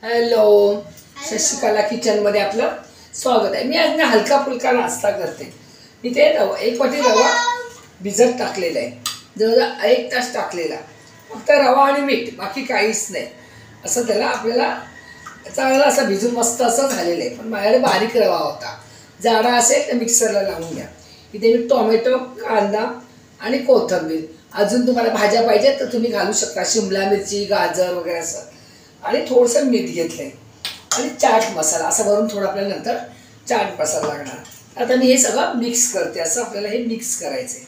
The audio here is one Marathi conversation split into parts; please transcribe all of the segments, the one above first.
हॅलो, शशिकला किचनमध्ये आपलं स्वागत आहे. मी आज ना हलका फुलका नाश्ता करते. इथे रवा, एक वाटी रवा भिजत टाकलेला आहे, जवळजवळ 1 तास टाकलेला. फक्त रवा आणि मीठ, बाकी काहीच नाही. असं त्याला आपल्याला चांगला असं भिजून मस्त असं झालेलं आहे. पण माझ्याकडे बारीक रवा होता, जाडा असेल तर मिक्सरला लावून घ्या. इथे मी टोमॅटो, कांदा आणि कोथिंबीर, अजून तुम्हाला भाज्या पाहिजे तर तुम्ही घालू शकता, शिमला मिरची, गाजर वगैरे असं. आणि थोडंसं मीठ घेतलंय आणि चाट मसाला असं भरून थोडं आपल्याला नंतर चाट मसाला लागणार. आता मी हे सगळं मिक्स करते. असं आपल्याला हे मिक्स करायचं आहे.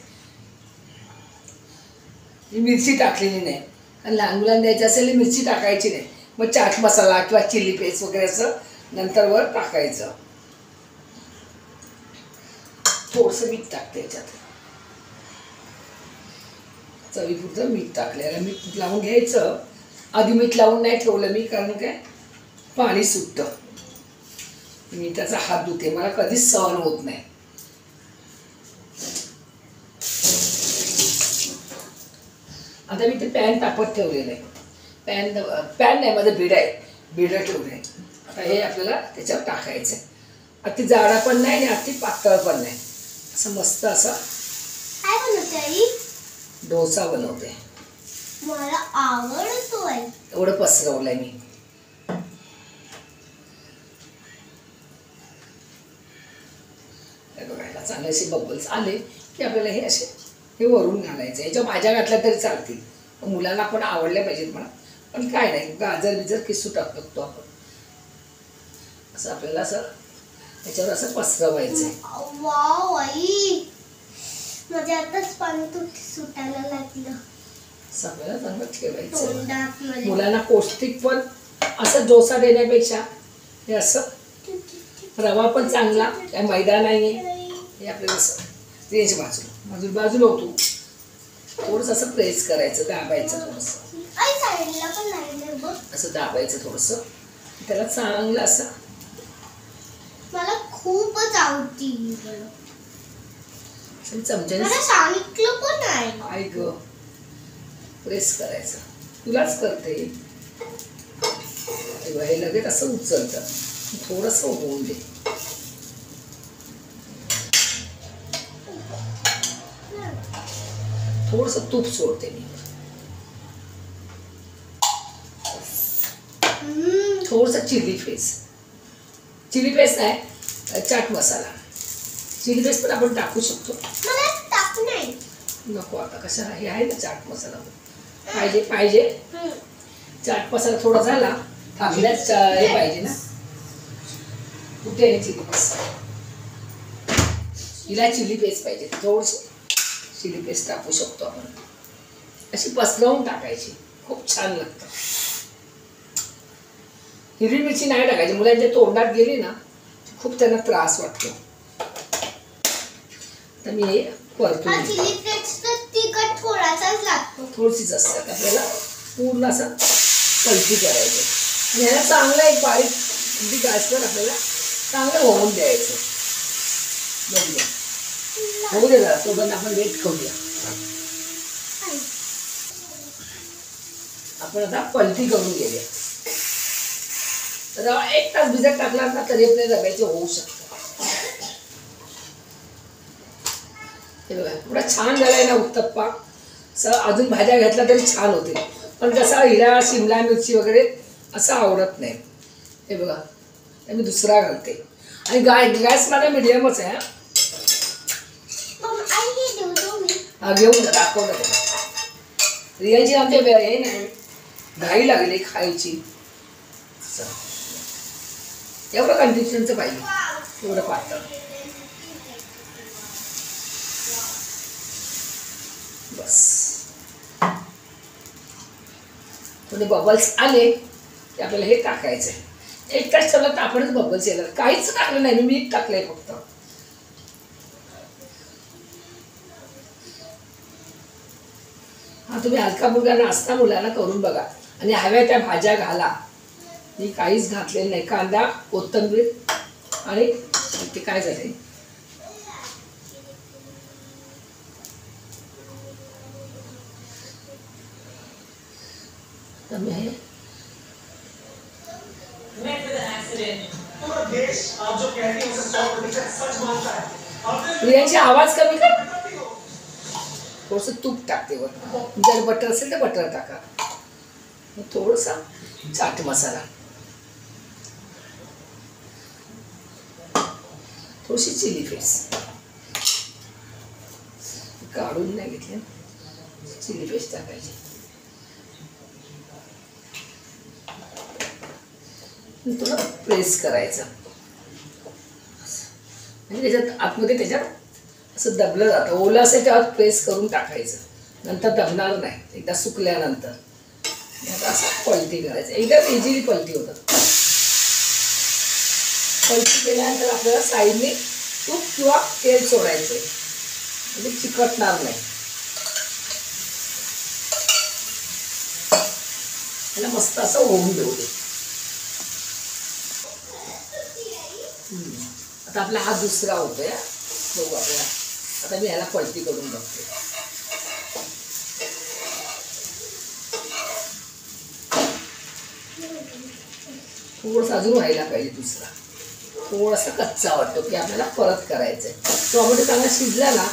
मी मिरची टाकलेली नाही, आणि लहान मुलांना द्यायची असेल मिरची टाकायची नाही. मग चाट मसाला किंवा चिली पेस्ट वगैरे असं नंतर वर टाकायचं. थोडंसं मीठ टाकते याच्यात, चवीपुरतं मीठ टाकलेलं. मीठ लावून घ्यायचं. आधी मीठ लावून नाही ठेवलं मी, कारण काय पाणी सुटतं. मिठाचा हात धुते, मला कधीच सहन होत नाही. आता मी ते पॅन तापत ठेवलेलं आहे. पॅन नाही, माझं भिडं आहे, भिडं ठेवलं आहे. आता हे आपल्याला त्याच्यावर टाकायचं आहे. अति जाडा पण नाही आणि अति पातळ पण नाही, असं मस्त असं. काय बनवते आई? डोसा बनवते. मला आवडतोय. एवढं पसरवलंय मी. बघायला चांगले असे बबल्स आले की आपल्याला हे असे हे वरून घालायचं. याच्या भाज्या घातल्या तरी चालतील, मुलांना पण आवडल्या पाहिजेत म्हणा. पण काय नाही, गाजर बिजर किसून टाकतो आपण. असं आपल्याला असं याच्यावर असं पसरवायचंय. वाव आई, माझ्या आताच पाणी सुटायला लागलं. असं आपल्याला चांगलं ठेवायचं. तोंडात मुलांना पौष्टिक पण असं डोसा देण्यापेक्षा हे असं रवा पण चांगला, काय मैदा नाही आहे. हे आपल्याला असं रेंज बाजूला होतो. थोडंसं असं प्रेस करायचं, दाबायचं थोडंसं. असं दाबायचं थोडंसं, त्याला चांगलं असं. मला खूपच आवडती. चमच्याने सांगितलं पण नाही. आई ग, प्रेस करायचं. तुलाच करते. हे लगेच असं उचलतं, थोडंसं होऊन दे. थोडंसं तूप सोडते मी, थोडंसं चिली पेस्ट नाही, चाट मसाला. चिली पेस्ट पण आपण टाकू शकतो. नको आता, कशाला, हे आहे ना चाट मसाला. पाहिजे चाट मसाला थोडा झाला, थांबल्याच हे पाहिजे ना. कुठे आहे चिली पेस्ट? हिला चिली पेस्ट पाहिजे, थोडंसं चिली पेस्ट टाकू शकतो आपण. अशी पसरवून टाकायची, खूप छान लागतं. हिरवी मिरची नाही टाकायची, मुलांच्या तोंडात गेली ना खूप त्यांना त्रास वाटतो. तर मी हे करतो. चिली पेस्ट तिखट थोडासाच लागतो, थोडीशीच असते. आपल्याला पूर्ण असं पलटी करायचं आणि ह्याला चांगलं एक बारीक अगदी गॅसवर आपल्याला चांगलं होऊन द्यायचं. बघूया, होऊ दे जरा, तोपर्यंत आपण वेट करूया. आपण आता पलटी करून घेऊया. रवा 1 तास भिजत टाकला ना तरी आपले रव्याचे होऊ शकतं. हे बघा, थोडा छान झालाय ना उत्तप्पा. अजून भाज्या घातल्या तरी छान होते, पण कसं हिला शिमला मिरची वगैरे असं आवडत नाही. हे बघा, मी दुसरा घालते. आणि गॅस माझा मिडियमच आहे. घेऊन दाखवलं रियाची आमच्या हे नाही, घाई लागली खायची. एवढं कंडिशनचं पाहिजे, एवढं पातळ. बस, थोडे बबल्स आले की आपल्याला हे टाकायचं आहे. 1 तास ठेवलं तर आपणच बबल्स येणार. काहीच टाकलं नाही, मी मीठ टाकलंय फक्त. हा, तुम्ही हलका फुलका नाश्ता मुलांना करून बघा आणि हव्या त्या भाज्या घाला. मी काहीच घातलेलं नाही. कांदा, कोथिंबीर आणि ते काय झालंय, तर मी हे प्रियांशी आवाज कमी कर. थोडंसं तूप टाकते वर. जर बटर असेल तर बटर टाका. थोडंसा चाट मसाला, थोडीशी चिली फ्लेक्स काढून नाही घेतली. चिली फ्लेक्स टाकायची. थोडं प्रेस करायचं म्हणजे त्याच्यात आतमध्ये त्याच्यात असं दबलं जातं. ओलं असेल तेव्हा प्रेस करून टाकायचं, नंतर दबणार नाही. एकदा सुकल्यानंतर आता असं पलटी करायचं. एकदम इझिली पलटी होतं. पलटी केल्यानंतर आपल्याला साईडने तूप किंवा तेल सोडायचं म्हणजे चिकटणार नाही. त्याला मस्त असं होऊन देऊ दे. आता आपला हा दुसरा होतोय. बघू आपल्याला. आता मी ह्याला पलटी करून बघते. थोडंसं अजून व्हायला पाहिजे. दुसरा थोडासा कच्चा वाटतो की आपल्याला परत करायचं आहे. टोमॅटो चांगला शिजला ना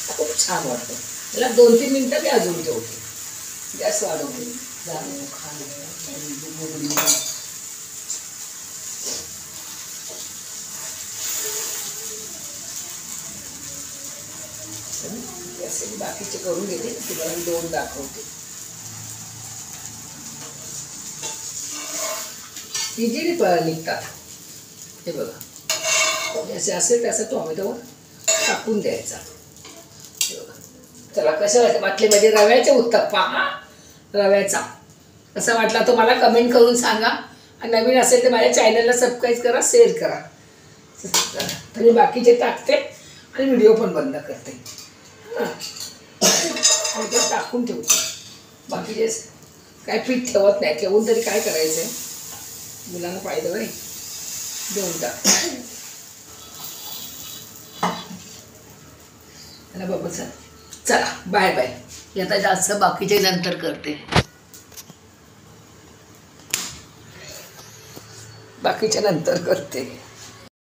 खूप छान वाटतं. त्याला 2-3 मिनटं मी अजून ठेवते. गॅस वाढवते. बाकीचे करून घेते. तुम्हाला 2 दाखवते. इझिली निघतात. हे बघा जसे असेल त्याचा टोमॅटो टाकून द्यायचा. हे बघा. चला कशा वाटले म्हणजे रव्याचे उत्तप्पा. हा रव्याचा कसा वाटला तो मला कमेंट करून सांगा. आणि नवीन असेल तर माझ्या चॅनलला सबस्क्राईब करा, शेअर करा. तर मी बाकीचे टाकते आणि व्हिडिओ पण बंद करते. आणि ते टाकून ठेवते. बाकीचे काय पीठ ठेवत नाही. ठेवून तरी काय करायचं आहे. मुलांना पाहिजे बाई. देऊन टाक. चला बाबा चला बाय बाय. आता जास्त बाकीचे नंतर करते. बाकीच्या नंतर करते.